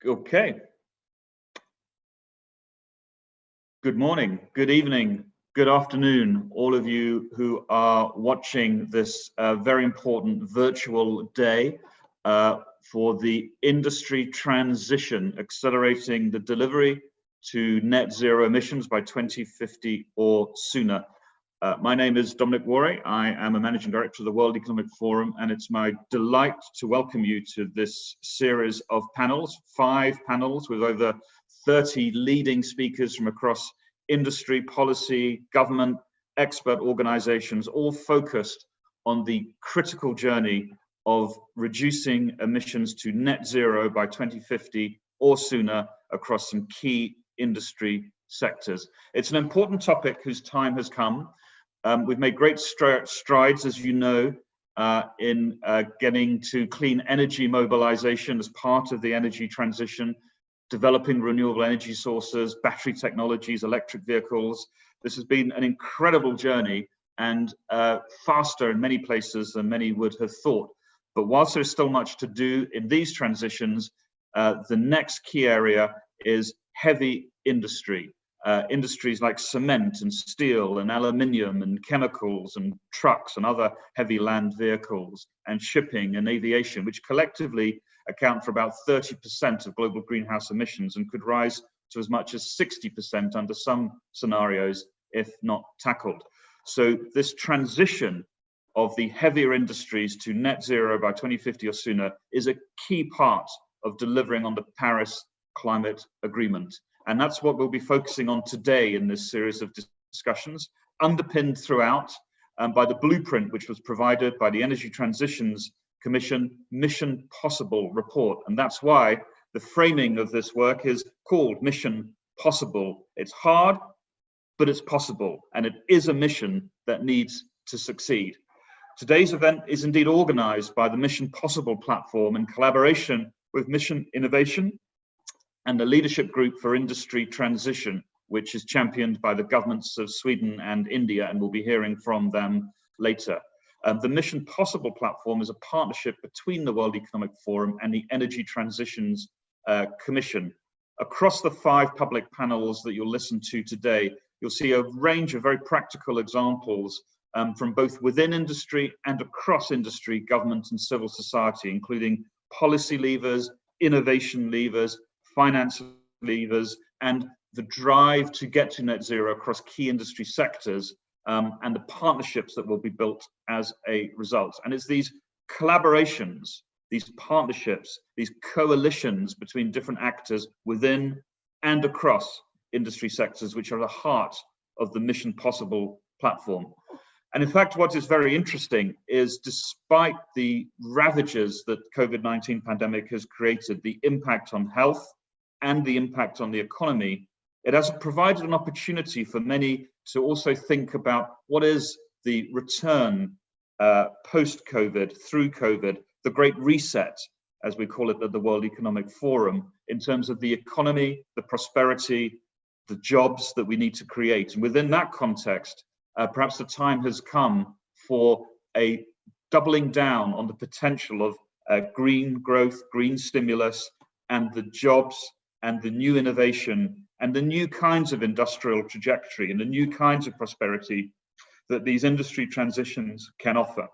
Okay. Good morning, good evening, good afternoon, all of you who are watching this very important virtual day for the industry transition, accelerating the delivery to net zero emissions by 2050 or sooner. My name is Dominic Warre. I am a Managing Director of the World Economic Forum, and it's my delight to welcome you to this series of panels, 5 panels with over 30 leading speakers from across industry, policy, government, expert organizations, all focused on the critical journey of reducing emissions to net zero by 2050 or sooner across some key industry sectors. It's an important topic whose time has come. We've made great strides, as you know, in getting to clean energy mobilization as part of the energy transition, developing renewable energy sources, battery technologies, electric vehicles. This has been an incredible journey and faster in many places than many would have thought. But whilst there's still much to do in these transitions, the next key area is heavy industry. Industries like cement and steel and aluminium and chemicals and trucks and other heavy land vehicles and shipping and aviation, which collectively account for about 30% of global greenhouse emissions and could rise to as much as 60% under some scenarios if not tackled. So this transition of the heavier industries to net zero by 2050 or sooner is a key part of delivering on the Paris Climate Agreement. And that's what we'll be focusing on today in this series of discussions, underpinned throughout by the blueprint which was provided by the Energy Transitions Commission Mission Possible report. And that's why the framing of this work is called Mission Possible. It's hard, but it's possible. And it is a mission that needs to succeed. Today's event is indeed organized by the Mission Possible platform in collaboration with Mission Innovation and the Leadership Group for Industry Transition, which is championed by the governments of Sweden and India, and we'll be hearing from them later. The Mission Possible platform is a partnership between the World Economic Forum and the Energy Transitions Commission. Across the 5 public panels that you'll listen to today, you'll see a range of very practical examples from both within industry and across industry, government and civil society, including policy levers, innovation levers, finance levers, and the drive to get to net zero across key industry sectors, and the partnerships that will be built as a result. And it's these collaborations, these partnerships, these coalitions between different actors within and across industry sectors, which are the heart of the Mission Possible platform. And in fact, what is very interesting is, despite the ravages that COVID-19 pandemic has created, the impact on health and the impact on the economy, it has provided an opportunity for many to also think about what is the return post-COVID, through COVID, the great reset, as we call it at the World Economic Forum, in terms of the economy, the prosperity, the jobs that we need to create. And within that context, perhaps the time has come for a doubling down on the potential of green growth, green stimulus, and the jobs and the new innovation and the new kinds of industrial trajectory and the new kinds of prosperity that these industry transitions can offer.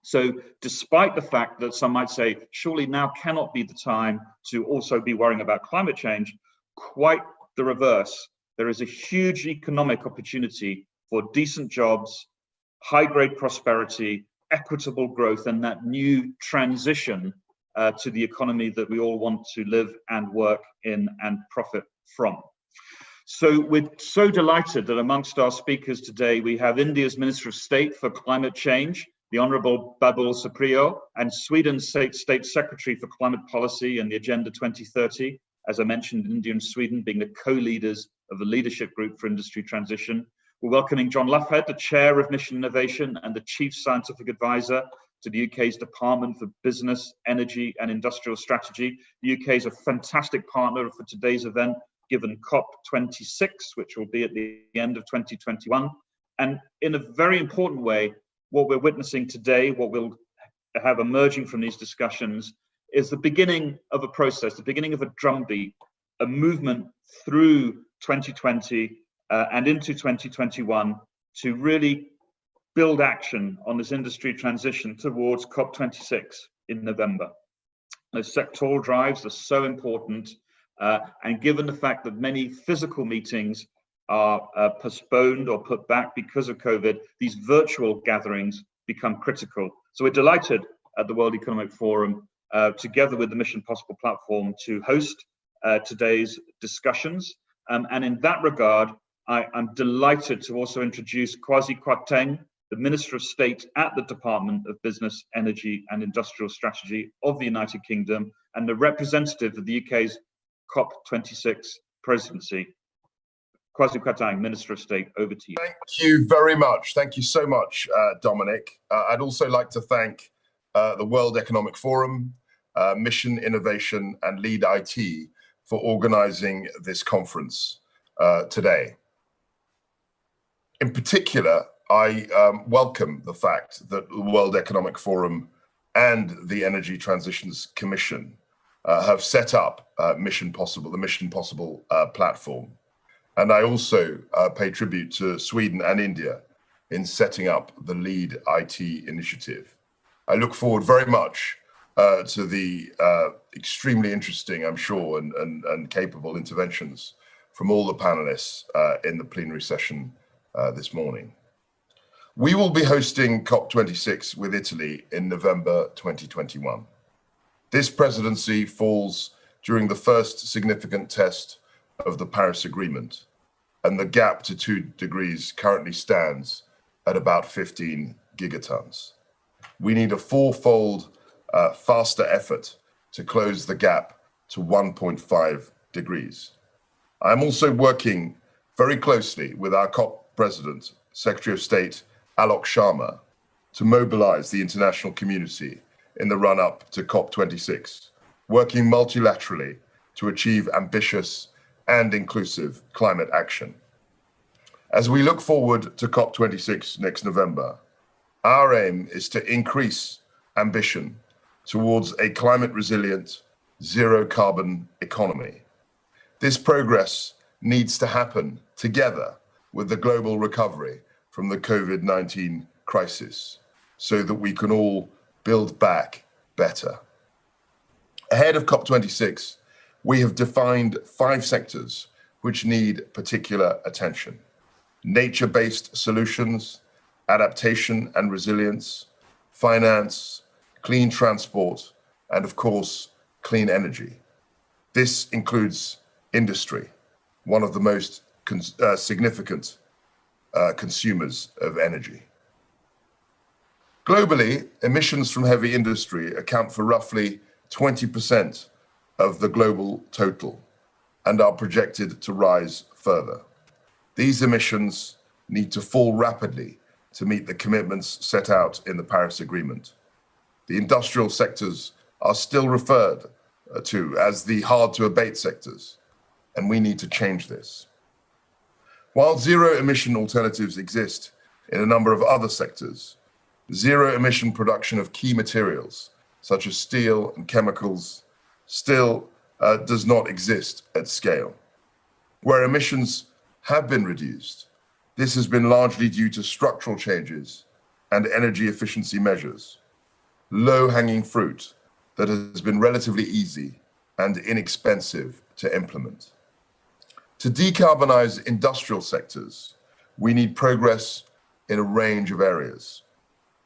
So despite the fact that some might say, surely now cannot be the time to also be worrying about climate change, quite the reverse. There is a huge economic opportunity for decent jobs, high-grade prosperity, equitable growth, and that new transition to the economy that we all want to live and work in and profit from. So we're so delighted that amongst our speakers today, we have India's Minister of State for Climate Change, the Honorable Babul Supriyo, and Sweden's State Secretary for Climate Policy and the Agenda 2030, as I mentioned, India and Sweden being the co-leaders of the Leadership Group for Industry Transition. We're welcoming John Loughead, the Chair of Mission Innovation and the Chief Scientific Advisor to the UK's Department for Business, Energy and Industrial Strategy. The UK is a fantastic partner for today's event, given COP26, which will be at the end of 2021. And in a very important way, what we're witnessing today, what we'll have emerging from these discussions, is the beginning of a process, the beginning of a drumbeat, a movement through 2020 and into 2021 to really build action on this industry transition towards COP26 in November. Those sectoral drives are so important, and given the fact that many physical meetings are postponed or put back because of COVID, these virtual gatherings become critical. So we're delighted at the World Economic Forum, together with the Mission Possible platform, to host today's discussions. And in that regard, I'm delighted to also introduce Kwasi Kwarteng, the Minister of State at the Department of Business, Energy and Industrial Strategy of the United Kingdom, and the representative of the UK's COP26 presidency. Kwasi Kwarteng, Minister of State, over to you. Thank you very much. Thank you so much, Dominic. I'd also like to thank the World Economic Forum, Mission Innovation and Lead IT for organizing this conference today. In particular, I welcome the fact that the World Economic Forum and the Energy Transitions Commission have set up Mission Possible, the Mission Possible platform. And I also pay tribute to Sweden and India in setting up the Lead IT initiative. I look forward very much to the extremely interesting, I'm sure, and capable interventions from all the panelists in the plenary session this morning. We will be hosting COP26 with Italy in November 2021. This presidency falls during the first significant test of the Paris Agreement, and the gap to 2 degrees currently stands at about 15 gigatons. We need a 4-fold faster effort to close the gap to 1.5 degrees. I'm also working very closely with our COP President, Secretary of State Alok Sharma, to mobilize the international community in the run-up to COP26, working multilaterally to achieve ambitious and inclusive climate action. As we look forward to COP26 next November, our aim is to increase ambition towards a climate resilient, zero carbon economy. This progress needs to happen together with the global recovery from the COVID-19 crisis so that we can all build back better. Ahead of COP26, we have defined 5 sectors which need particular attention: nature-based solutions, adaptation and resilience, finance, clean transport, and of course, clean energy. This includes industry, one of the most significant consumers of energy. Globally, emissions from heavy industry account for roughly 20% of the global total and are projected to rise further. These emissions need to fall rapidly to meet the commitments set out in the Paris Agreement. The industrial sectors are still referred to as the hard-to-abate sectors, and we need to change this. While zero-emission alternatives exist in a number of other sectors, zero-emission production of key materials, such as steel and chemicals, still does not exist at scale. Where emissions have been reduced, this has been largely due to structural changes and energy efficiency measures, low-hanging fruit that has been relatively easy and inexpensive to implement. To decarbonize industrial sectors, we need progress in a range of areas.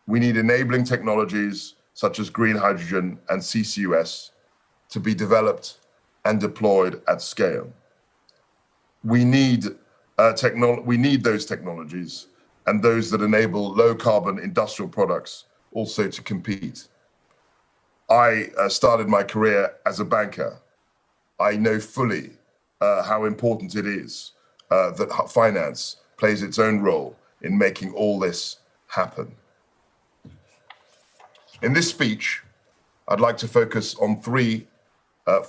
We need enabling technologies such as green hydrogen and CCUS to be developed and deployed at scale. We need those technologies and those that enable low carbon industrial products also to compete. I started my career as a banker. I know fully how important it is that finance plays its own role in making all this happen. In this speech, I'd like to focus on 3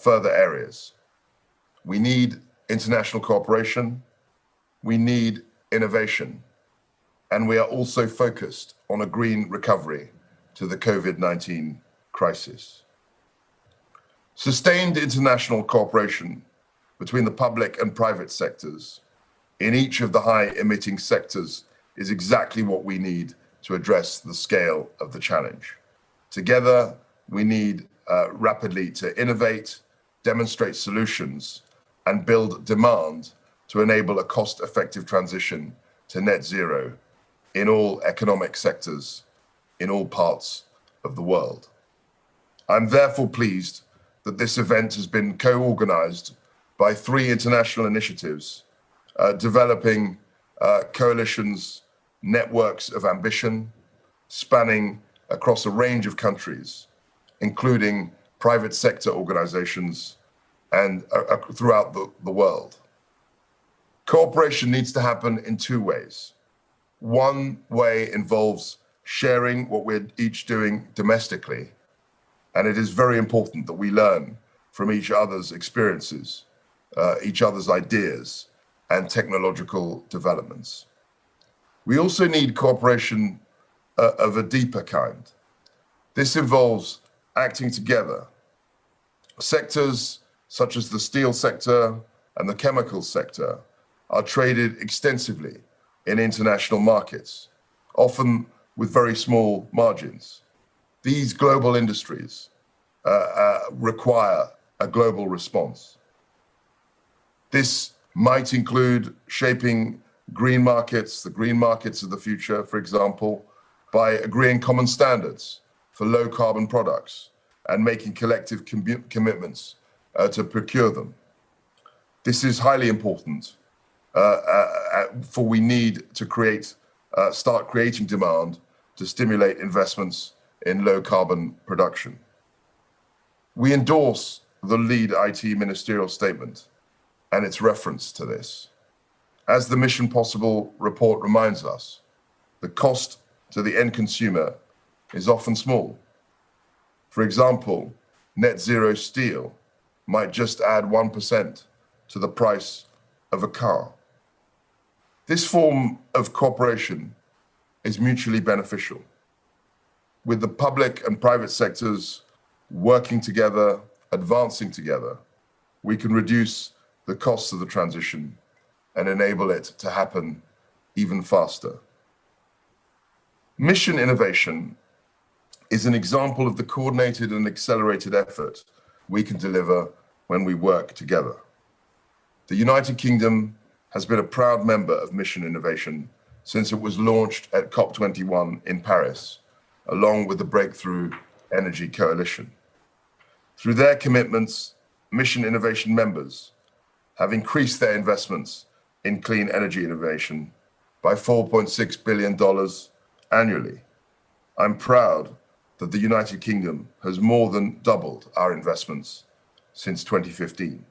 further areas. We need international cooperation, we need innovation, and we are also focused on a green recovery to the COVID-19 crisis. Sustained international cooperation between the public and private sectors in each of the high emitting sectors is exactly what we need to address the scale of the challenge. Together, we need rapidly to innovate, demonstrate solutions, and build demand to enable a cost-effective transition to net zero in all economic sectors, in all parts of the world. I'm therefore pleased that this event has been co-organized by 3 international initiatives, developing coalitions, networks of ambition, spanning across a range of countries, including private sector organizations and throughout the world. Cooperation needs to happen in 2 ways. One way involves sharing what we're each doing domestically, and it is very important that we learn from each other's experiences, each other's ideas, and technological developments. We also need cooperation of a deeper kind. This involves acting together. Sectors such as the steel sector and the chemical sector are traded extensively in international markets, often with very small margins. These global industries require a global response. This might include shaping green markets, the green markets of the future, for example, by agreeing common standards for low carbon products and making collective commitments to procure them. This is highly important, for we need to start creating demand to stimulate investments in low carbon production. We endorse the Lead IT ministerial statement and its reference to this. As the Mission Possible report reminds us, the cost to the end consumer is often small. For example, net zero steel might just add 1% to the price of a car. This form of cooperation is mutually beneficial. With the public and private sectors working together, advancing together, we can reduce the costs of the transition and enable it to happen even faster. Mission innovation is an example of the coordinated and accelerated effort we can deliver when we work together. The United Kingdom has been a proud member of Mission Innovation since it was launched at COP21 in Paris, along with the Breakthrough Energy Coalition. Through their commitments, Mission Innovation members have increased their investments in clean energy innovation by $4.6 billion annually. I'm proud that the United Kingdom has more than doubled our investments since 2015.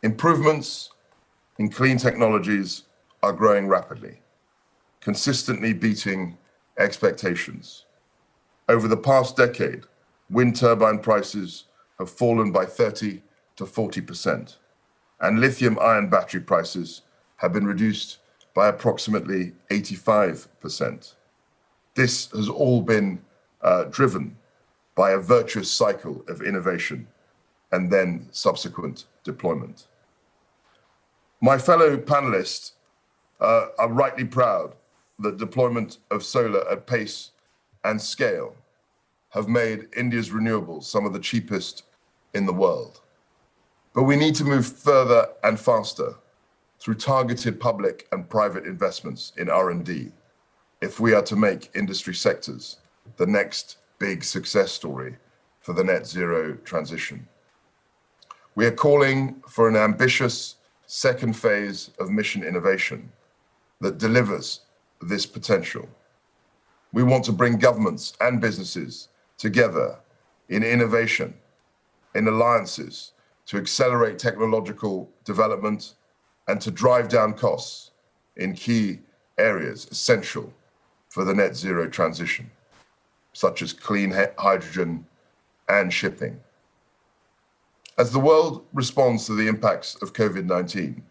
Improvements in clean technologies are growing rapidly, consistently beating expectations. Over the past decade, wind turbine prices have fallen by 30 to 40%, and lithium-ion battery prices have been reduced by approximately 85%. This has all been driven by a virtuous cycle of innovation and then subsequent deployment. My fellow panelists are rightly proud that deployment of solar at pace and scale have made India's renewables some of the cheapest in the world. But we need to move further and faster through targeted public and private investments in R&D if we are to make industry sectors the next big success story for the net zero transition. We are calling for an ambitious second phase of mission innovation that delivers this potential. We want to bring governments and businesses together in innovation, in alliances, to accelerate technological development and to drive down costs in key areas essential for the net zero transition, such as clean hydrogen and shipping. As the world responds to the impacts of COVID-19,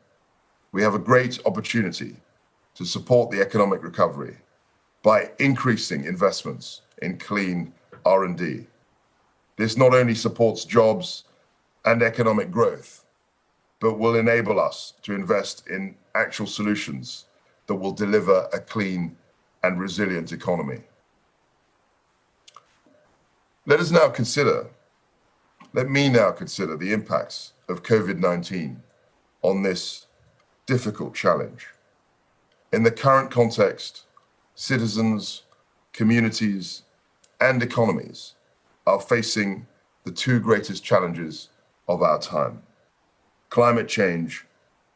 we have a great opportunity to support the economic recovery by increasing investments in clean R&D. This not only supports jobs and economic growth, but will enable us to invest in actual solutions that will deliver a clean and resilient economy. Let me now consider the impacts of COVID-19 on this difficult challenge. In the current context, citizens, communities, and economies are facing the two greatest challenges of our time: climate change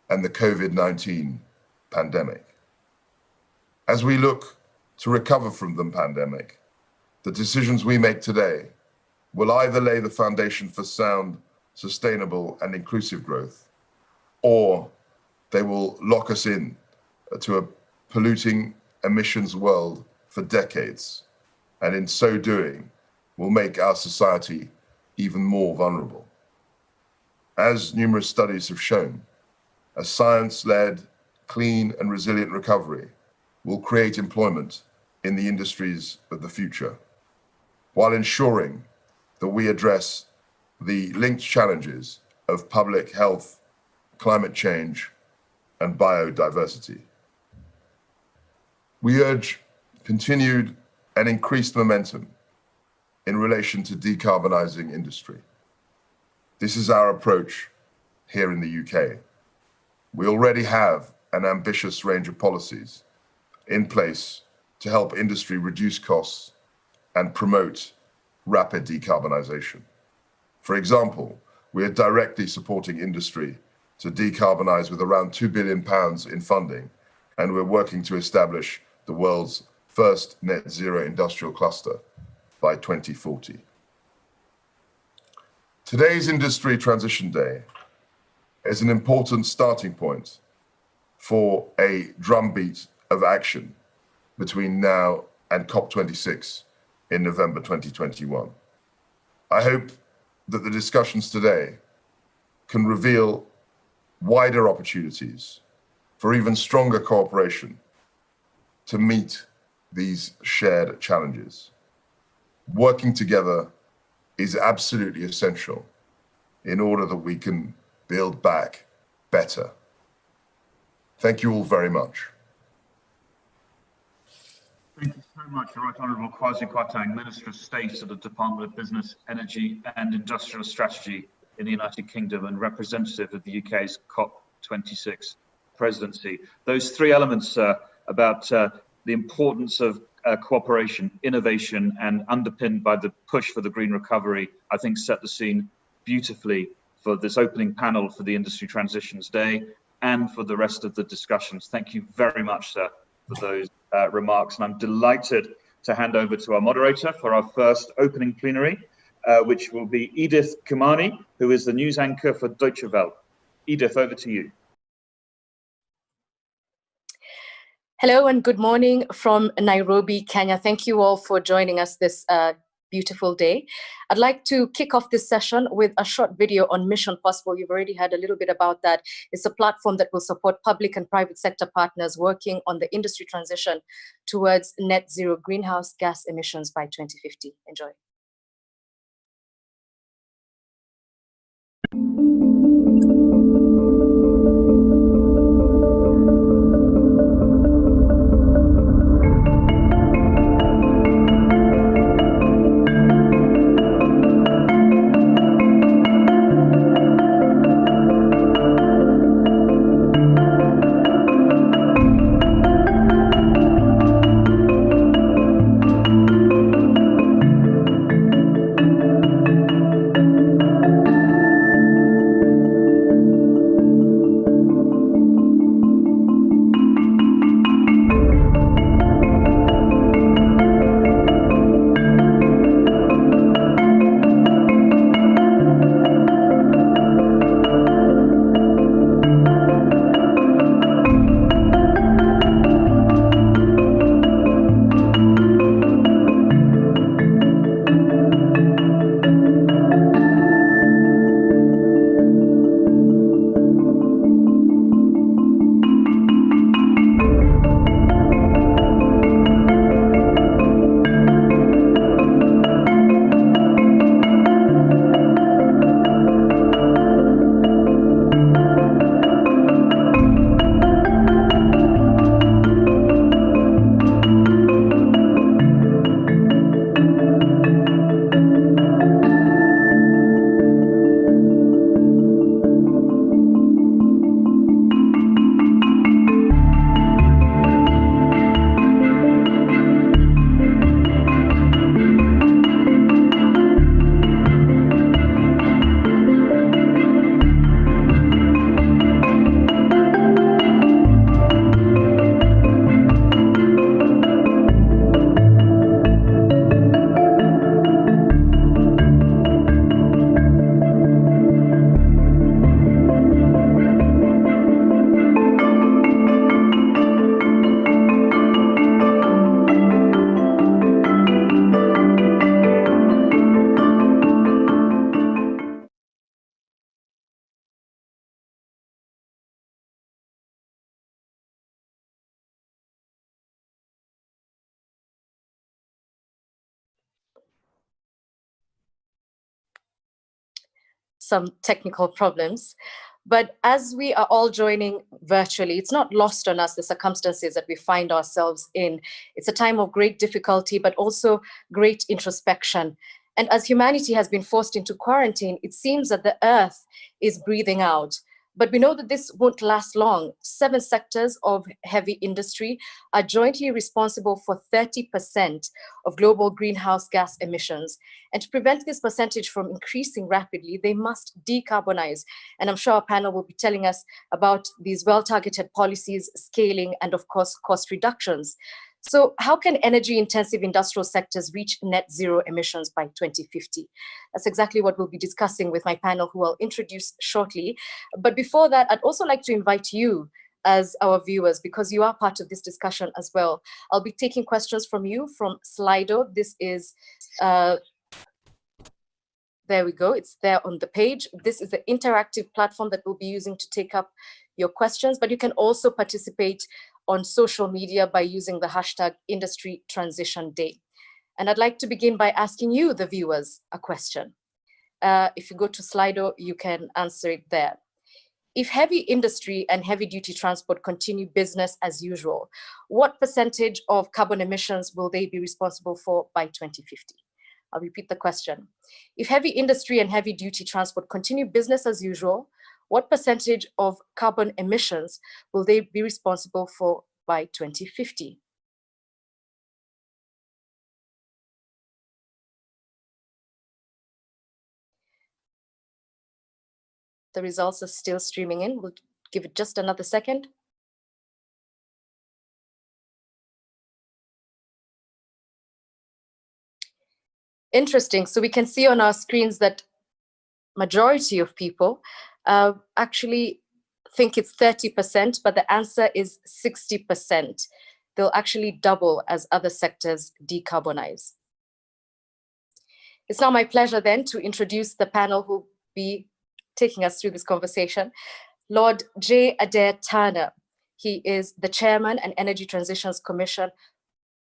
and the COVID-19 pandemic. As we look to recover from the pandemic, the decisions we make today will either lay the foundation for sound, sustainable, and inclusive growth, or they will lock us in to a polluting emissions world for decades, and in so doing, will make our society even more vulnerable. As numerous studies have shown, a science-led, clean and resilient recovery will create employment in the industries of the future, while ensuring that we address the linked challenges of public health, climate change, and biodiversity. We urge continued and increased momentum in relation to decarbonizing industry. This is our approach here in the UK. We already have an ambitious range of policies in place to help industry reduce costs and promote rapid decarbonization. For example, we are directly supporting industry to decarbonize with around £2 billion in funding, and we're working to establish the world's first net zero industrial cluster by 2040. Today's Industry Transition Day is an important starting point for a drumbeat of action between now and COP26 in November 2021. I hope that the discussions today can reveal wider opportunities for even stronger cooperation to meet these shared challenges. Working together is absolutely essential in order that we can build back better. Thank you all very much. Thank you so much, Right Honourable Kwasi Kwarteng, Minister of State at the Department of Business, Energy and Industrial Strategy in the United Kingdom and representative of the UK's COP26 presidency. Those three elements about the importance of cooperation, innovation, and underpinned by the push for the green recovery, I think set the scene beautifully for this opening panel for the Industry Transitions Day and for the rest of the discussions. Thank you very much, sir, for those remarks. And I'm delighted to hand over to our moderator for our first opening plenary, which will be Edith Kimani, who is the news anchor for Deutsche Welle. Edith, over to you. Hello and good morning from Nairobi, Kenya. Thank you all for joining us this beautiful day. I'd like to kick off this session with a short video on Mission Possible. You've already heard a little bit about that. It's a platform that will support public and private sector partners working on the industry transition towards net zero greenhouse gas emissions by 2050. Enjoy. some technical problems. But as we are all joining virtually, it's not lost on us the circumstances that we find ourselves in. It's a time of great difficulty, but also great introspection. And as humanity has been forced into quarantine, it seems that the earth is breathing out. But we know that this won't last long. 7 sectors of heavy industry are jointly responsible for 30% of global greenhouse gas emissions. And to prevent this percentage from increasing rapidly, they must decarbonize. And I'm sure our panel will be telling us about these well-targeted policies, scaling, and of course, cost reductions. So how can energy-intensive industrial sectors reach net zero emissions by 2050? That's exactly what we'll be discussing with my panel, who I'll introduce shortly. But before that, I'd also like to invite you as our viewers, because you are part of this discussion as well. I'll be taking questions from you from Slido. This is, there we go, it's there on the page. This is the interactive platform that we'll be using to take up your questions, but you can also participate on social media by using the hashtag Industry Transition Day. And I'd like to begin by asking you, the viewers, a question. If you go to Slido, you can answer it there. If heavy industry and heavy duty transport continue business as usual, what percentage of carbon emissions will they be responsible for by 2050? I'll repeat the question. If heavy industry and heavy duty transport continue business as usual, what percentage of carbon emissions will they be responsible for by 2050? The results are still streaming in. We'll give it just another second. Interesting. So we can see on our screens that majority of people actually think it's 30%, but the answer is 60%. They'll actually double as other sectors decarbonize. It's now my pleasure then to introduce the panel who will be taking us through this conversation. Lord J. Adair Turner. He is the Chairman and Energy Transitions Commission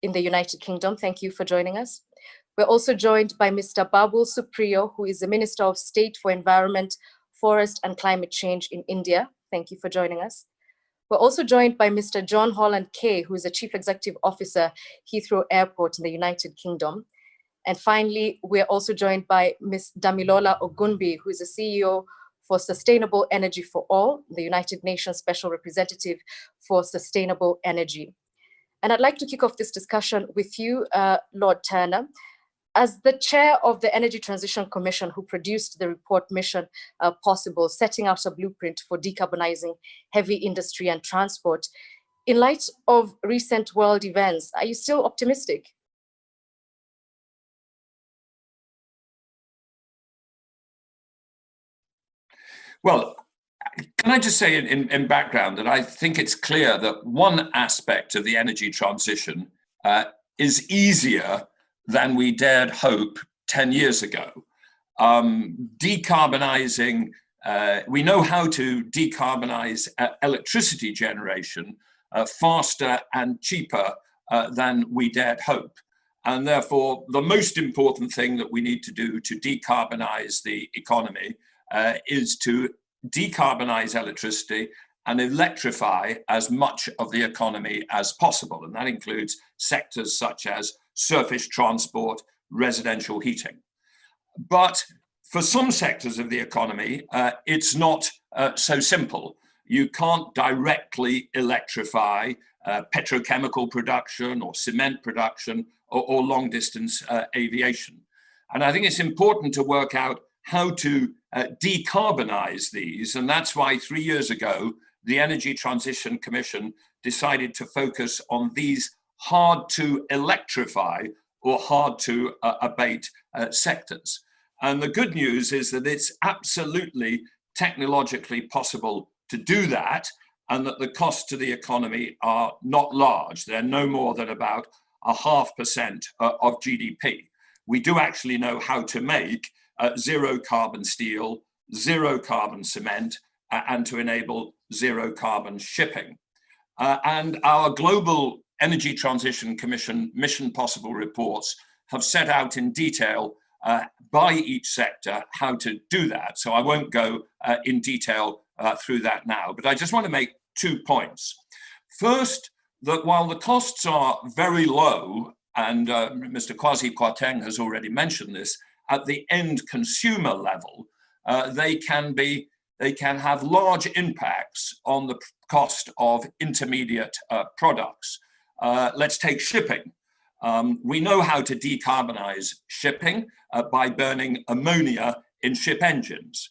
in the United Kingdom. Thank you for joining us. We're also joined by Mr. Babul Supriyo, who is the Minister of State for Environment, Forest and Climate Change in India. Thank you for joining us. We're also joined by Mr. John Holland Kay, who is the Chief Executive Officer, Heathrow Airport in the United Kingdom. And finally, we're also joined by Ms. Damilola Ogunbi, who is the CEO for Sustainable Energy for All, the United Nations Special Representative for Sustainable Energy. And I'd like to kick off this discussion with you, Lord Turner. As the chair of the Energy Transition Commission, who produced the report Mission Possible, setting out a blueprint for decarbonizing heavy industry and transport, in light of recent world events, are you still optimistic? Well, can I just say in background that I think it's clear that one aspect of the energy transition is easier than we dared hope 10 years ago. Decarbonizing, we know how to decarbonize electricity generation faster and cheaper than we dared hope. And therefore, the most important thing that we need to do to decarbonize the economy is to decarbonize electricity and electrify as much of the economy as possible. And that includes sectors such as surface transport, residential heating. But for some sectors of the economy, it's not so simple. You can't directly electrify petrochemical production or cement production or long distance aviation. And I think it's important to work out how to decarbonize these. And that's why 3 years ago, the Energy Transition Commission decided to focus on these hard to electrify or hard to abate sectors. And the good news is that it's absolutely technologically possible to do that, and that the costs to the economy are not large. They're no more than about 0.5% of GDP. We do actually know how to make zero carbon steel, zero carbon cement, and to enable zero carbon shipping. And our global Energy Transition Commission Mission Possible reports have set out in detail by each sector how to do that. So I won't go in detail through that now, but I just want to make 2 points. First, that while the costs are very low, and Mr. Kwasi Kwarteng has already mentioned this, at the end consumer level, they can have large impacts on the cost of intermediate products. Let's take shipping. We know how to decarbonize shipping by burning ammonia in ship engines.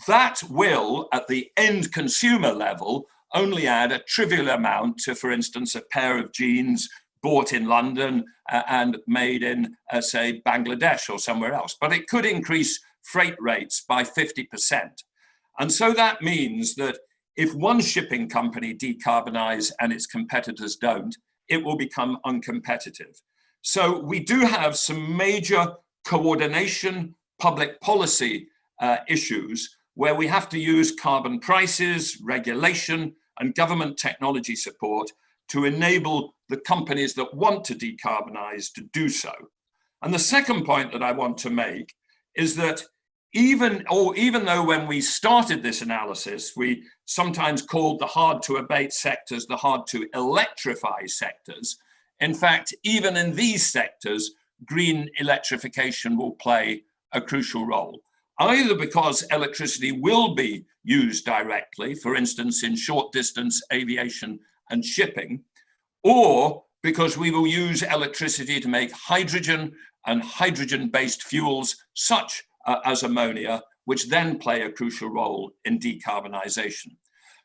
That will, at the end consumer level, only add a trivial amount to, for instance, a pair of jeans bought in London and made in, say, Bangladesh or somewhere else. But it could increase freight rates by 50%. And so that means that if one shipping company decarbonize and its competitors don't, it will become uncompetitive. So we do have some major coordination public policy issues where we have to use carbon prices, regulation, and government technology support to enable the companies that want to decarbonize to do so. And the second point that I want to make is that even though when we started this analysis, we sometimes called the hard to abate sectors the hard to electrify sectors, in fact, even in these sectors, green electrification will play a crucial role, either because electricity will be used directly, for instance, in short distance aviation and shipping, or because we will use electricity to make hydrogen and hydrogen-based fuels such as ammonia, which then play a crucial role in decarbonization.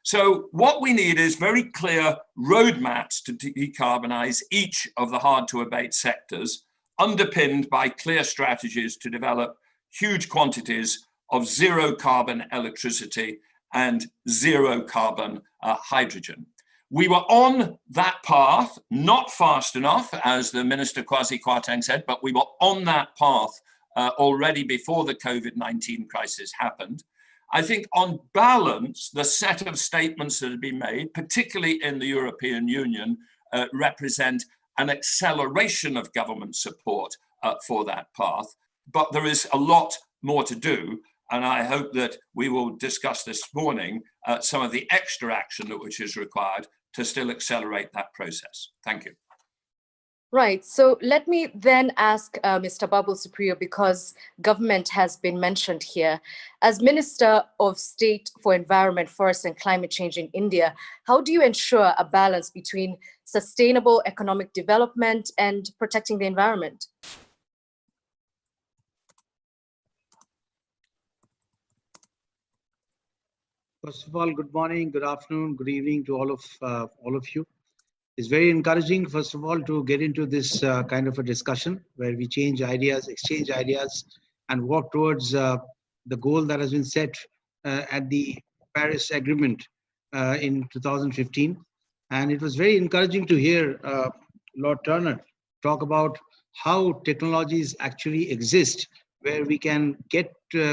So what we need is very clear roadmaps to decarbonize each of the hard to abate sectors, underpinned by clear strategies to develop huge quantities of zero carbon electricity and zero carbon hydrogen. We were on that path, not fast enough, as the Minister Kwasi Kwarteng said, but we were on that path already before the COVID-19 crisis happened. I think on balance, the set of statements that have been made, particularly in the European Union, represent an acceleration of government support for that path. But there is a lot more to do. And I hope that we will discuss this morning some of the extra action which is required to still accelerate that process. Thank you. Right. So let me then ask Mr. Babul Supriyo, because government has been mentioned here. As Minister of State for Environment, Forest and Climate Change in India, how do you ensure a balance between sustainable economic development and protecting the environment? First of all, good morning, good afternoon, good evening to all of you. It's very encouraging, first of all, to get into this kind of a discussion where we change ideas, exchange ideas, and work towards the goal that has been set at the Paris Agreement in 2015. And it was very encouraging to hear Lord Turner talk about how technologies actually exist where we can get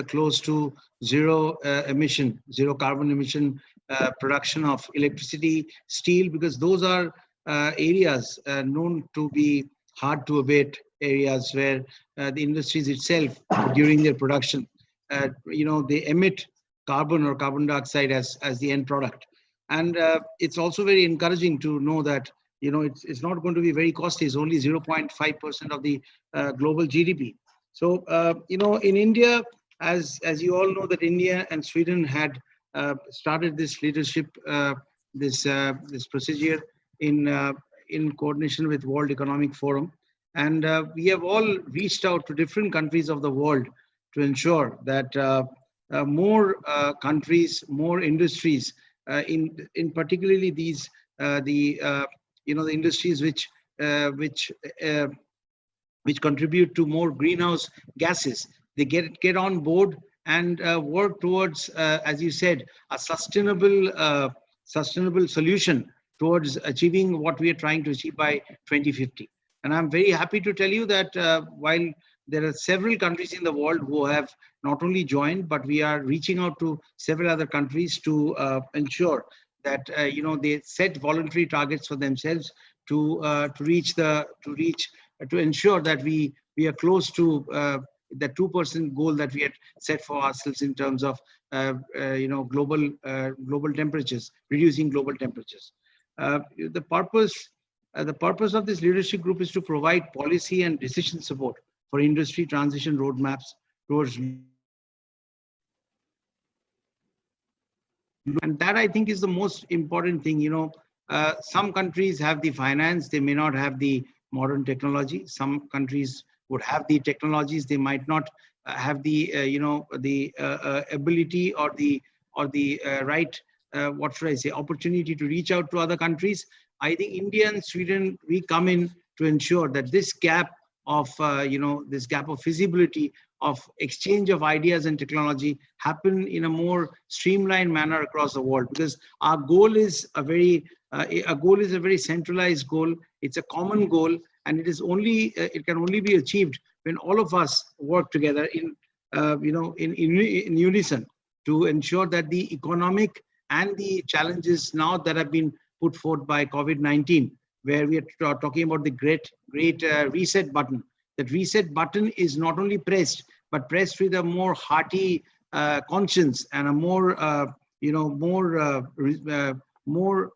close to zero carbon emission production of electricity, steel, because those are areas known to be hard to abate areas where the industries itself, during their production, they emit carbon or carbon dioxide as the end product. And it's also very encouraging to know that it's not going to be very costly. It's only 0.5% of the global GDP. So in India, as you all know, that India and Sweden had started this leadership, this procedure in coordination with World Economic Forum, and we have all reached out to different countries of the world to ensure that more countries, more industries, in particularly these the industries which contribute to more greenhouse gases, they get on board and work towards, as you said, a sustainable solution towards achieving what we are trying to achieve by 2050. And I'm very happy to tell you that while there are several countries in the world who have not only joined, but we are reaching out to several other countries to ensure that they set voluntary targets for themselves to ensure that we are close to the 2% goal that we had set for ourselves in terms of global temperatures, reducing global temperatures. The purpose of this leadership group is to provide policy and decision support for industry transition roadmaps towards, and that I think is the most important thing. Some countries have the finance, they may not have the modern technology. Some countries would have the technologies, they might not have the ability or the right what should I say, opportunity to reach out to other countries. I think India and Sweden, we come in to ensure that this gap of feasibility of exchange of ideas and technology happen in a more streamlined manner across the world, because our goal is a very centralized goal. It's a common goal, and it can only be achieved when all of us work together in unison to ensure that the economic and the challenges now that have been put forth by COVID-19, where we are talking about the great reset button. That reset button is not only pressed, but pressed with a more hearty conscience and a more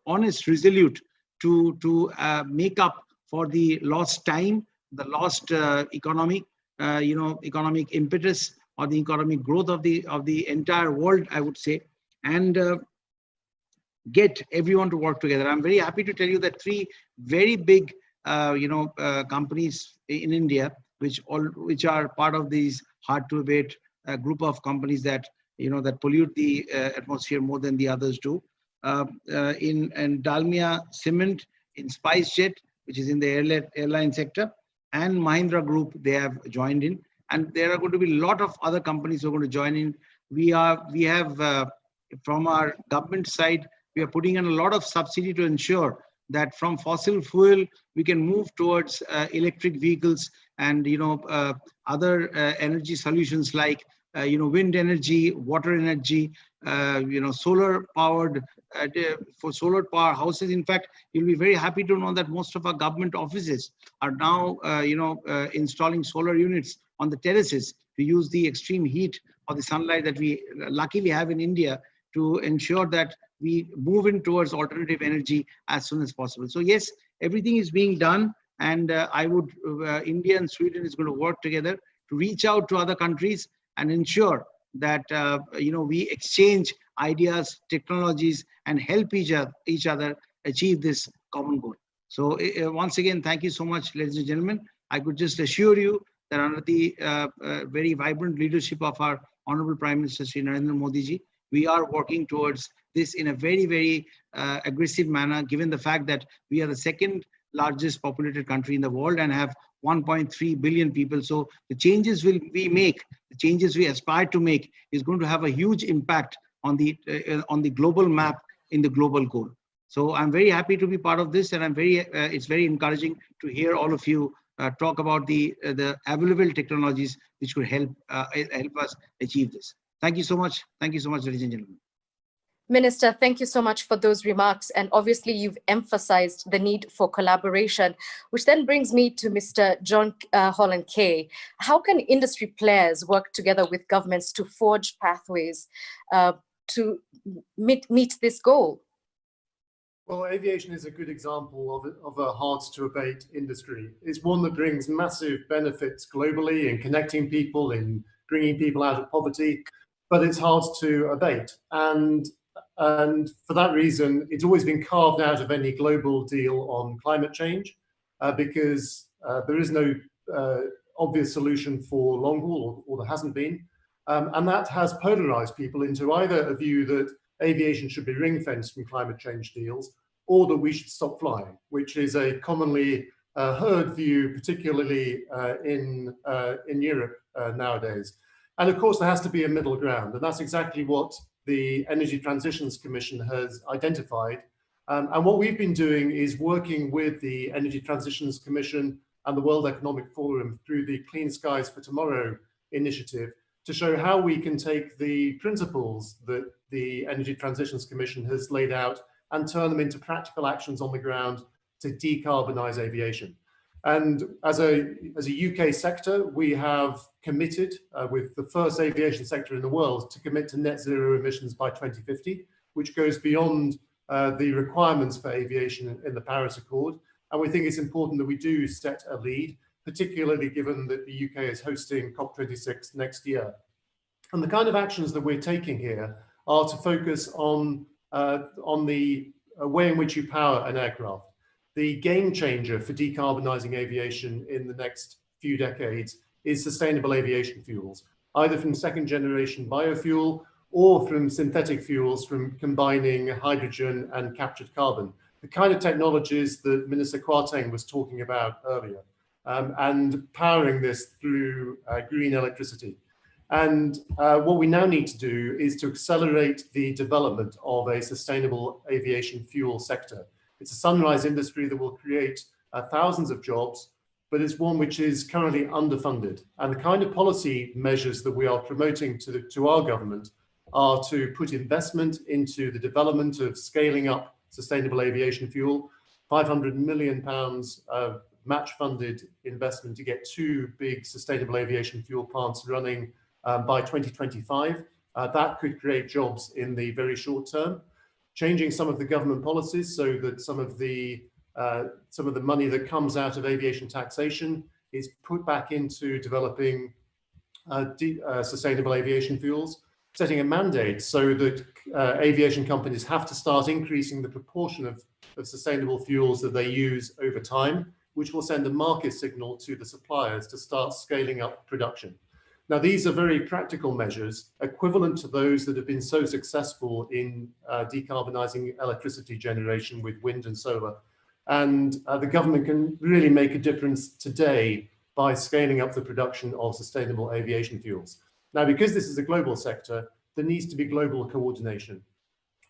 honest resolute to make up for the lost time, the lost economic impetus, or the economic growth of the entire world, I would say, and get everyone to work together. I'm very happy to tell you that 3 very big companies in India, which are part of these hard to abate group of companies that pollute the atmosphere more than the others do. In Dalmia Cement, in SpiceJet, which is in the airline sector, and Mahindra Group, they have joined in, and there are going to be a lot of other companies who are going to join in. We have from our government side, we are putting in a lot of subsidy to ensure that from fossil fuel we can move towards electric vehicles and other energy solutions like wind energy, water energy, solar powered for solar power houses. In fact, you'll be very happy to know that most of our government offices are now installing solar units on the terraces to use the extreme heat or the sunlight that we luckily have in India to ensure that we move in towards alternative energy as soon as possible. So yes, everything is being done, and India and Sweden is going to work together to reach out to other countries and ensure that we exchange ideas, technologies, and help each other achieve this common goal. So once again, thank you so much, ladies and gentlemen. I could just assure you that under the very vibrant leadership of our Honorable Prime Minister Shri Narendra Modi ji, we are working towards this in a very, very aggressive manner, given the fact that we are the second largest populated country in the world and have 1.3 billion people. So the changes we make, the changes we aspire to make, is going to have a huge impact on the global map, in the global goal. So I'm very happy to be part of this, and it's very encouraging to hear all of you talk about the available technologies which could help us achieve this. Thank you so much. Thank you so much, ladies and gentlemen. Minister, thank you so much for those remarks. And obviously, you've emphasized the need for collaboration, which then brings me to Mr. John Holland Kay. How can industry players work together with governments to forge pathways to meet this goal? Well, aviation is a good example of a hard-to-abate industry. It's one that brings massive benefits globally in connecting people, in bringing people out of poverty, but it's hard to abate. And for that reason, it's always been carved out of any global deal on climate change because there is no obvious solution for long haul, or there hasn't been. And that has polarized people into either a view that aviation should be ring-fenced from climate change deals, or that we should stop flying, which is a commonly heard view, particularly in Europe nowadays. And of course, there has to be a middle ground, and that's exactly what the Energy Transitions Commission has identified. And what we've been doing is working with the Energy Transitions Commission and the World Economic Forum through the Clean Skies for Tomorrow initiative to show how we can take the principles that the Energy Transitions Commission has laid out and turn them into practical actions on the ground to decarbonize aviation. And as a UK sector, we have committed with the first aviation sector in the world to commit to net zero emissions by 2050, which goes beyond the requirements for aviation in the Paris Accord. And we think it's important that we do set a lead, particularly given that the UK is hosting COP26 next year. And the kind of actions that we're taking here are to focus on the way in which you power an aircraft. The game changer for decarbonizing aviation in the next few decades is sustainable aviation fuels, either from second generation biofuel or from synthetic fuels from combining hydrogen and captured carbon, the kind of technologies that Minister Kwarteng was talking about earlier, and powering this through green electricity. And what we now need to do is to accelerate the development of a sustainable aviation fuel sector. It's a sunrise industry that will create thousands of jobs, but it's one which is currently underfunded. And the kind of policy measures that we are promoting to our government are to put investment into the development of scaling up sustainable aviation fuel, £500 million of match-funded investment to get 2 big sustainable aviation fuel plants running by 2025. That could create jobs in the very short term. Changing some of the government policies so that some of the money that comes out of aviation taxation is put back into developing sustainable aviation fuels. Setting a mandate so that aviation companies have to start increasing the proportion of sustainable fuels that they use over time, which will send a market signal to the suppliers to start scaling up production. Now, these are very practical measures, equivalent to those that have been so successful in decarbonizing electricity generation with wind and solar. And the government can really make a difference today by scaling up the production of sustainable aviation fuels. Now, because this is a global sector, there needs to be global coordination.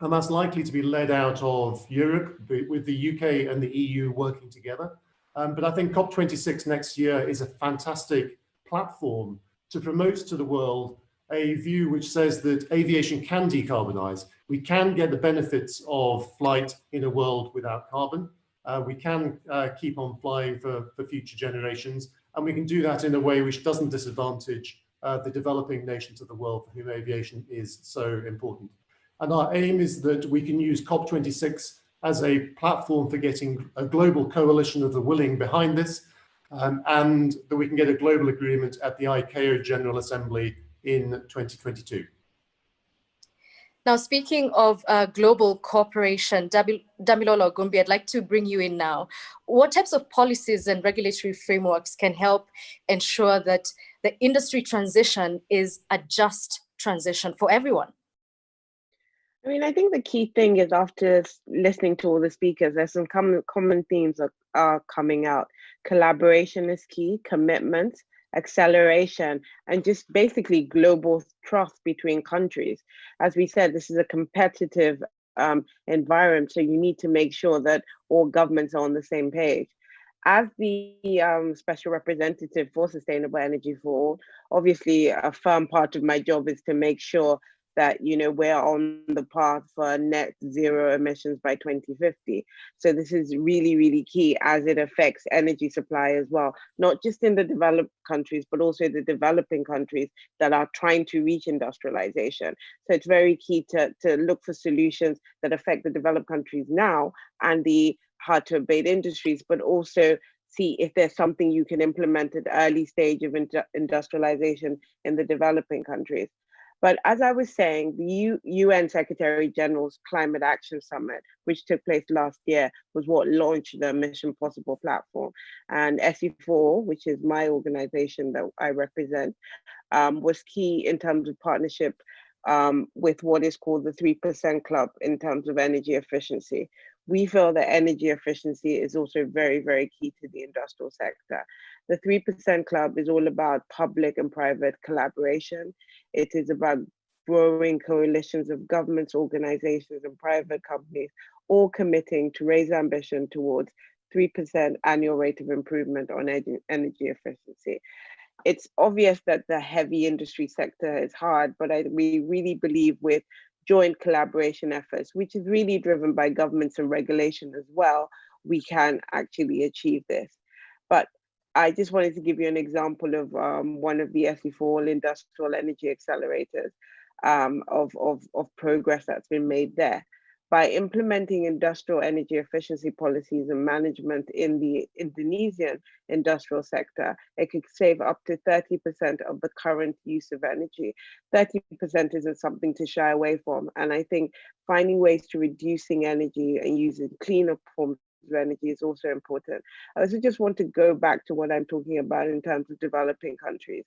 And that's likely to be led out of Europe, with the UK and the EU working together. But I think COP26 next year is a fantastic platform to promote to the world a view which says that aviation can decarbonize. We can get the benefits of flight in a world without carbon. We can keep on flying for future generations. And we can do that in a way which doesn't disadvantage the developing nations of the world for whom aviation is so important. And our aim is that we can use COP26 as a platform for getting a global coalition of the willing behind this, and that we can get a global agreement at the ICAO General Assembly in 2022. Now, speaking of global cooperation, Damilola Gumbi, I'd like to bring you in now. What types of policies and regulatory frameworks can help ensure that the industry transition is a just transition for everyone? I mean, I think the key thing is, after listening to all the speakers, there's some common themes that are coming out. Collaboration is key, commitment, acceleration, and just basically global trust between countries. As we said, this is a competitive environment, so you need to make sure that all governments are on the same page. As the Special Representative for Sustainable Energy for All, obviously a firm part of my job is to make sure that, you know, we're on the path for net zero emissions by 2050. So this is really, really key as it affects energy supply as well, not just in the developed countries, but also the developing countries that are trying to reach industrialization. So it's very key to look for solutions that affect the developed countries now and the hard to abate industries, but also see if there's something you can implement at early stage of industrialization in the developing countries. But as I was saying, the UN Secretary General's Climate Action Summit, which took place last year, was what launched the Mission Possible platform. And SE4, which is my organization that I represent, was key in terms of partnership with what is called the 3% Club in terms of energy efficiency. We feel that energy efficiency is also very, very key to the industrial sector. The 3% Club is all about public and private collaboration. It is about growing coalitions of governments, organizations, and private companies, all committing to raise ambition towards 3% annual rate of improvement on energy efficiency. It's obvious that the heavy industry sector is hard, but we really believe with joint collaboration efforts, which is really driven by governments and regulation as well, we can actually achieve this. But I just wanted to give you an example of one of the SE4 industrial energy accelerators of progress that's been made there. By implementing industrial energy efficiency policies and management in the Indonesian industrial sector, it could save up to 30% of the current use of energy. 30% isn't something to shy away from. And I think finding ways to reducing energy and using cleaner forms of energy is also important. I also just want to go back to what I'm talking about in terms of developing countries.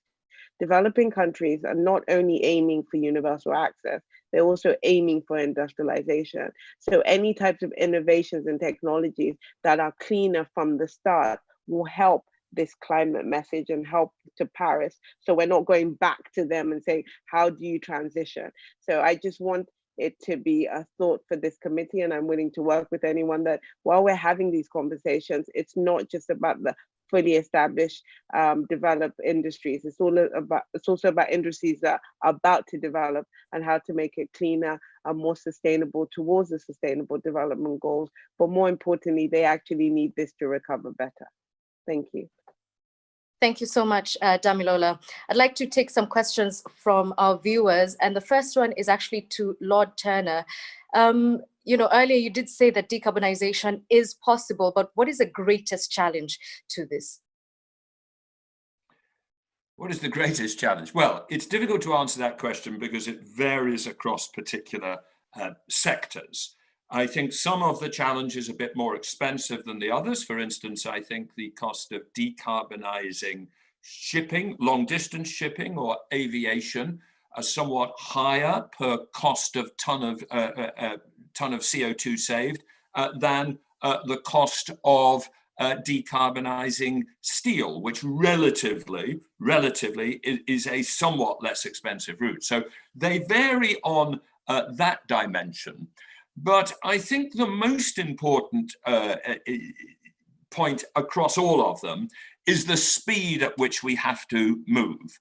Developing countries are not only aiming for universal access, they're also aiming for industrialization. So any types of innovations and technologies that are cleaner from the start will help this climate message and help to Paris. So we're not going back to them and saying, how do you transition? So I just want it to be a thought for this committee, and I'm willing to work with anyone that while we're having these conversations, it's not just about the fully established developed industries. It's also about industries that are about to develop and how to make it cleaner and more sustainable towards the sustainable development goals. But more importantly, they actually need this to recover better. Thank you. Thank you so much, Damilola. I'd like to take some questions from our viewers. And the first one is actually to Lord Turner. You know, earlier you did say that decarbonization is possible, but what is the greatest challenge to this? What is the greatest challenge? Well, it's difficult to answer that question because it varies across particular sectors. I think some of the challenge is a bit more expensive than the others. For instance, I think the cost of decarbonizing shipping, long distance shipping or aviation are somewhat higher per cost of ton of CO2 saved than the cost of decarbonizing steel, which relatively is a somewhat less expensive route. So they vary on that dimension. But I think the most important point across all of them is the speed at which we have to move.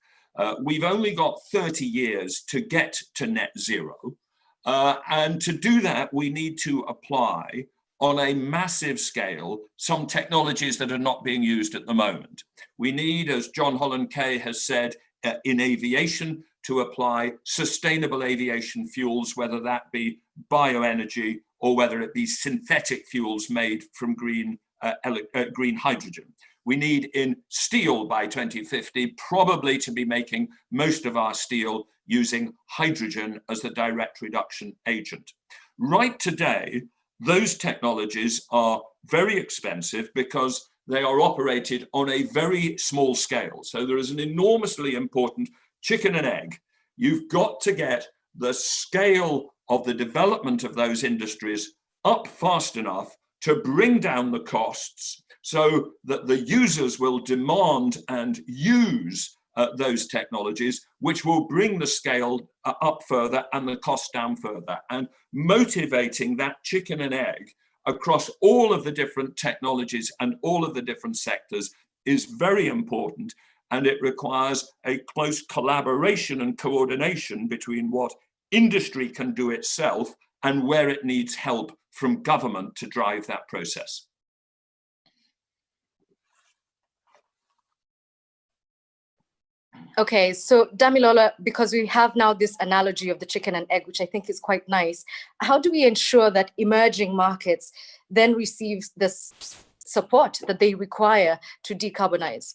We've only got 30 years to get to net zero. And to do that, we need to apply on a massive scale some technologies that are not being used at the moment. We need, as John Holland Kay has said, in aviation, to apply sustainable aviation fuels, whether that be bioenergy or whether it be synthetic fuels made from green hydrogen. We need in steel by 2050 probably to be making most of our steel using hydrogen as the direct reduction agent. Right today, those technologies are very expensive because they are operated on a very small scale. So there is an enormously important chicken and egg. You've got to get the scale of the development of those industries up fast enough to bring down the costs so that the users will demand and use those technologies, which will bring the scale up further and the cost down further. And motivating that chicken and egg across all of the different technologies and all of the different sectors is very important. And it requires a close collaboration and coordination between what industry can do itself and where it needs help from government to drive that process. Okay, so Damilola, because we have now this analogy of the chicken and egg, which I think is quite nice, how do we ensure that emerging markets then receive the support that they require to decarbonize?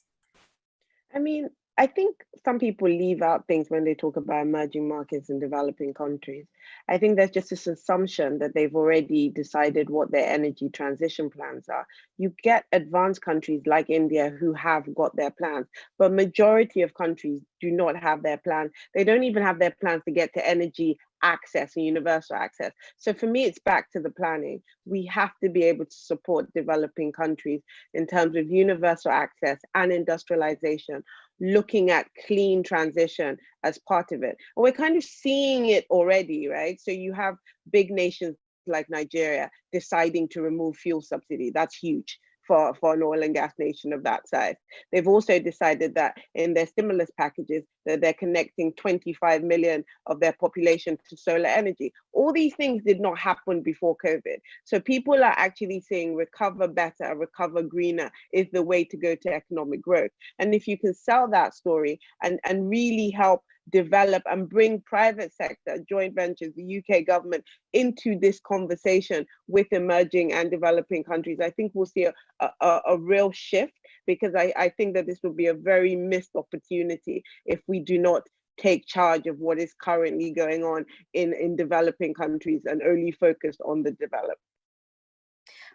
I mean, I think some people leave out things when they talk about emerging markets and developing countries. I think there's just this assumption that they've already decided what their energy transition plans are. You get advanced countries like India who have got their plans, but majority of countries do not have their plans. They don't even have their plans to get to energy access and universal access. So for me, it's back to the planning. We have to be able to support developing countries in terms of universal access and industrialization, looking at clean transition as part of it. And we're kind of seeing it already, right? So you have big nations like Nigeria deciding to remove fuel subsidy. That's huge. for an oil and gas nation of that size. They've also decided that in their stimulus packages that they're connecting 25 million of their population to solar energy. All these things did not happen before COVID. So people are actually saying recover better, recover greener is the way to go to economic growth. And if you can sell that story and really help develop and bring private sector, joint ventures, the UK government into this conversation with emerging and developing countries, I think we'll see a real shift, because I think that this will be a very missed opportunity if we do not take charge of what is currently going on in developing countries and only focus on the developed.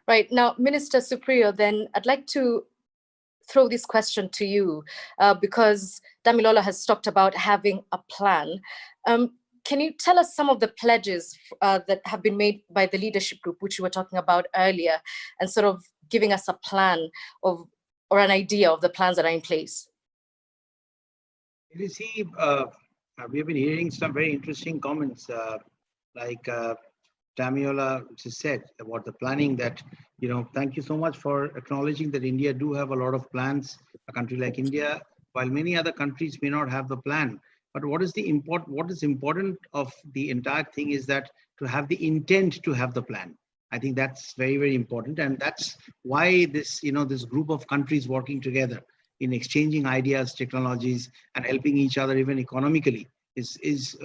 Right. Now, Minister Supriyo, then I'd like to throw this question to you because Damilola has talked about having a plan. Can you tell us some of the pledges that have been made by the leadership group, which you were talking about earlier, and sort of giving us a plan of, or an idea of the plans that are in place? You see, we have been hearing some very interesting comments, like Damiola just said about the planning that, thank you so much for acknowledging that India do have a lot of plans, a country like India, while many other countries may not have the plan. But what is important of the entire thing is that to have the intent to have the plan. I think that's very, very important. And that's why this, this group of countries working together in exchanging ideas, technologies, and helping each other even economically is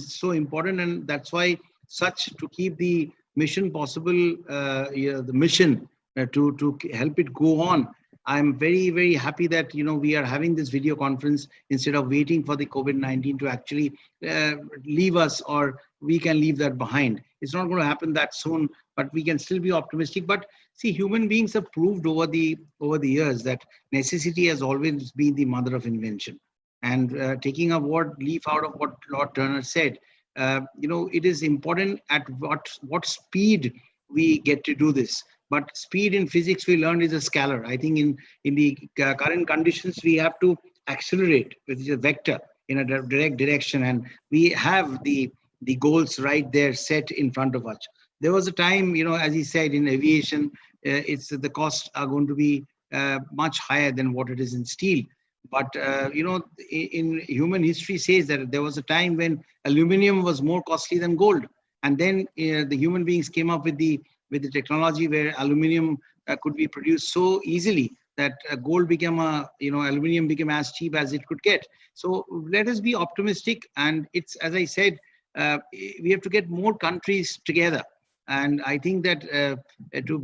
so important. And that's why to keep the mission possible, the mission to help it go on. I'm very, very happy that, we are having this video conference instead of waiting for the COVID-19 to actually leave us, or we can leave that behind. It's not going to happen that soon, but we can still be optimistic. But see, human beings have proved over the years that necessity has always been the mother of invention. And taking a leaf out of what Lord Turner said, it is important at what speed we get to do this. But speed in physics, we learned, is a scalar. I think in the current conditions, we have to accelerate with a vector in a direct direction. And we have the goals right there set in front of us. There was a time, as he said, in aviation, the costs are going to be much higher than what it is in steel. But, in human history says that there was a time when aluminum was more costly than gold. And then the human beings came up with the technology where aluminum could be produced so easily that gold became aluminum became as cheap as it could get. So let us be optimistic. And it's, as I said, we have to get more countries together. And I think that to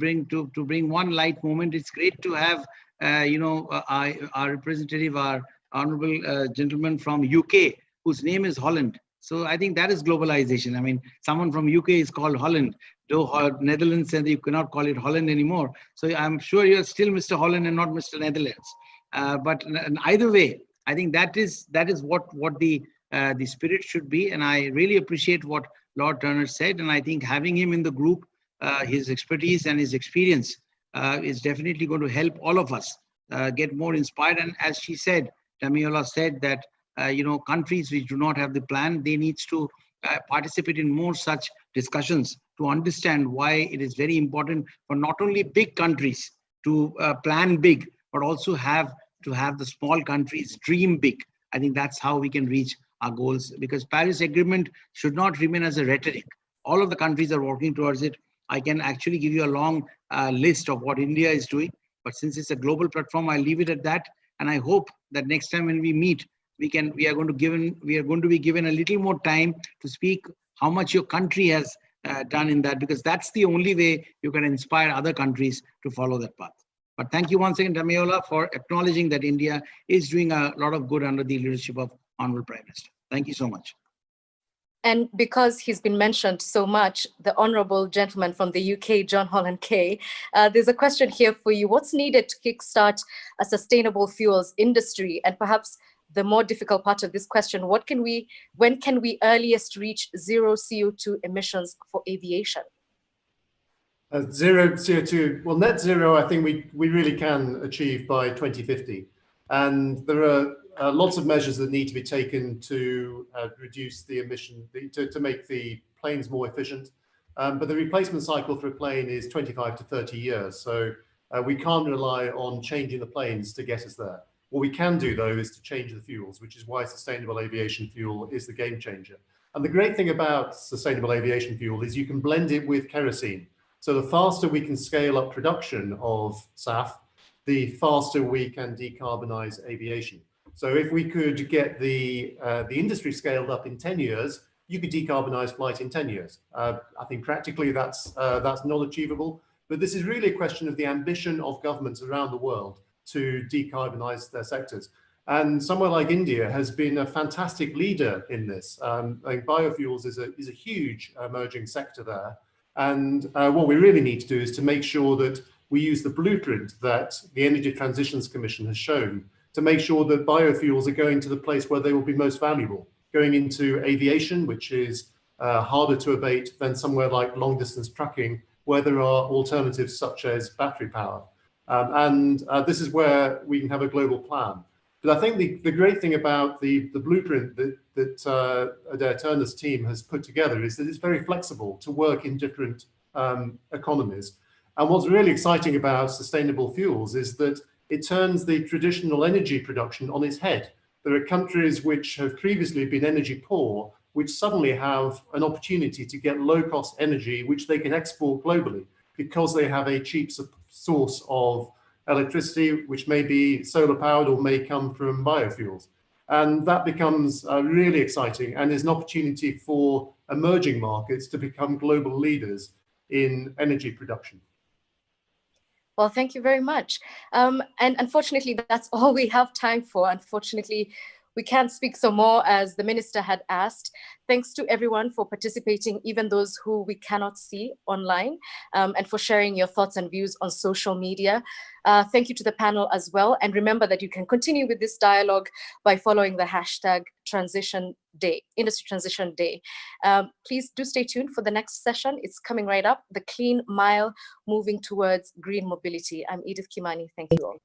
bring one light moment, it's great to have our representative, our honorable gentleman from UK, whose name is Holland. So I think that is globalization. I mean, someone from UK is called Holland, though Netherlands, and you cannot call it Holland anymore. So I'm sure you're still Mr. Holland and not Mr. Netherlands. But either way, I think that is what the spirit should be. And I really appreciate what Lord Turner said. And I think having him in the group, his expertise and his experience is definitely going to help all of us get more inspired. And as she said, Damiola said that, countries which do not have the plan, they need to participate in more such discussions to understand why it is very important for not only big countries to plan big, but also have the small countries dream big. I think that's how we can reach our goals, because Paris Agreement should not remain as a rhetoric. All of the countries are working towards it. I can actually give you a long list of what India is doing, but since it's a global platform, I'll leave it at that. And I hope that next time when we meet, we are going to be given a little more time to speak how much your country has done in that, because that's the only way you can inspire other countries to follow that path. But thank you once again, Damiola, for acknowledging that India is doing a lot of good under the leadership of Honorable Prime Minister. Thank you so much. And because he's been mentioned so much, the honorable gentleman from the UK, John Holland K, there's a question here for you. What's needed to kickstart a sustainable fuels industry? And perhaps the more difficult part of this question, when can we earliest reach zero CO2 emissions for aviation? Zero CO2, well, net zero, I think we really can achieve by 2050. And there are lots of measures that need to be taken to reduce the emission, to make the planes more efficient. But the replacement cycle for a plane is 25 to 30 years. So We can't rely on changing the planes to get us there. What we can do, though, is to change the fuels, which is why sustainable aviation fuel is the game changer. And the great thing about sustainable aviation fuel is you can blend it with kerosene. So the faster we can scale up production of SAF, the faster we can decarbonize aviation. So if we could get the industry scaled up in 10 years, you could decarbonize flight in 10 years. I think practically that's not achievable, but this is really a question of the ambition of governments around the world to decarbonize their sectors. And somewhere like India has been a fantastic leader in this. I think biofuels is a huge emerging sector there. And what we really need to do is to make sure that we use the blueprint that the Energy Transitions Commission has shown to make sure that biofuels are going to the place where they will be most valuable, going into aviation, which is harder to abate than somewhere like long distance trucking, where there are alternatives such as battery power. This is where we can have a global plan. But I think the great thing about the blueprint that Adair Turner's team has put together is that it's very flexible to work in different economies. And what's really exciting about sustainable fuels is that it turns the traditional energy production on its head. There are countries which have previously been energy poor, which suddenly have an opportunity to get low-cost energy, which they can export globally because they have a cheap source of electricity, which may be solar powered or may come from biofuels. And that becomes really exciting and is an opportunity for emerging markets to become global leaders in energy production. Well, thank you very much. And unfortunately, that's all we have time for. Unfortunately, we can't speak some more as the minister had asked. Thanks to everyone for participating, even those who we cannot see online, and for sharing your thoughts and views on social media. Thank you to the panel as well. And remember that you can continue with this dialogue by following the hashtag Transition Day, Industry Transition Day. Please do stay tuned for the next session. It's coming right up, the Clean Mile, Moving Towards Green Mobility. I'm Edith Kimani. Thank you all.